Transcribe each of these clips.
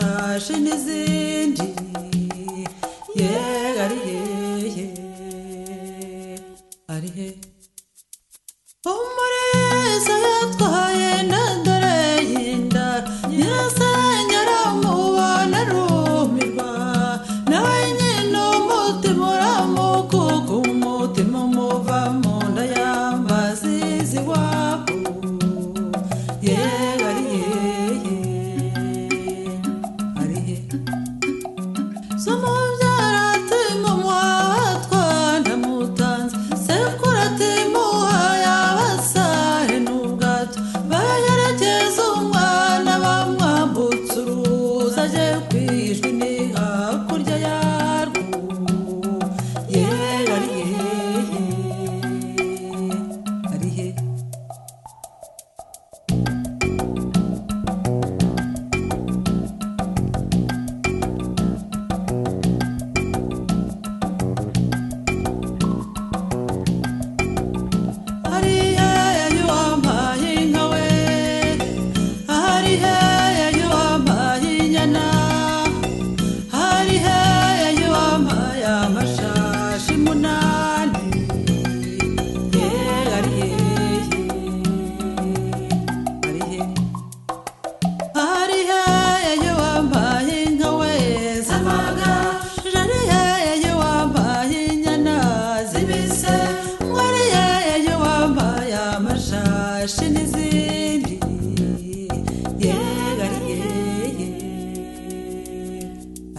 amashashi n'izindi ari he umureza yatwaye ndandore yinda nyirasenyera mubana rumirwa nawe nyine umutima uramukuka umutima umuva mu nda y'ambazizi wako ari he Somubyara ati mumwatwa ndamutanze sekuru ati muhaye abasare n'ubwato bayerekeza umwana bamwambutsa uruzi aje kwijwi ni hakurya yarwo ari he n'izindi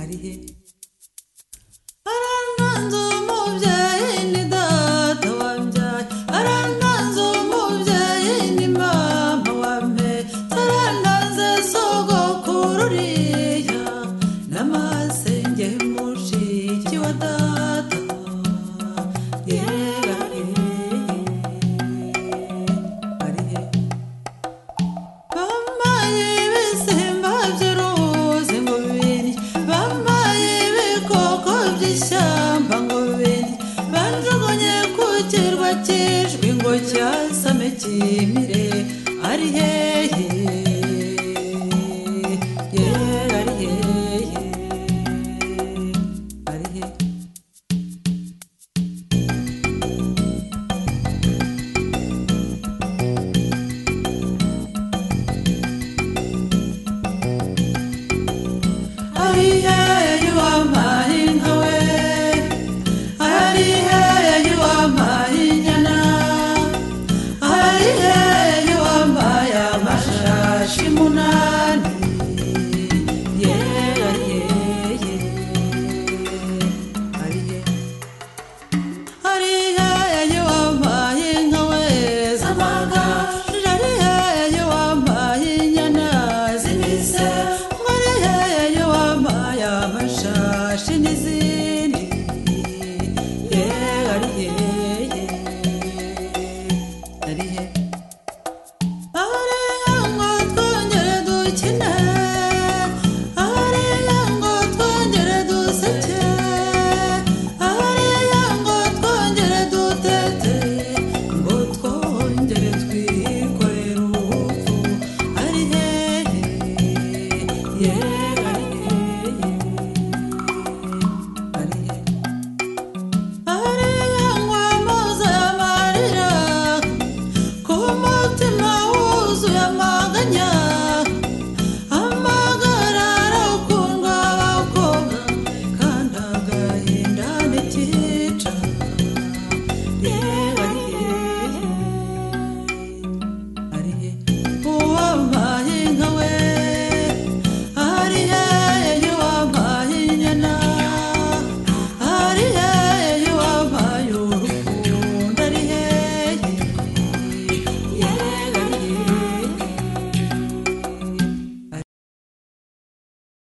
ari he arananze umubyeyi ni data wambyaye arananze umubyeyi ni mama wampe arananze sogokuru uriya n'amasenge mushiki wa data ishyamba ngo bindi banjugunye ku kirwa cy'ijwi ngo cyasame kimire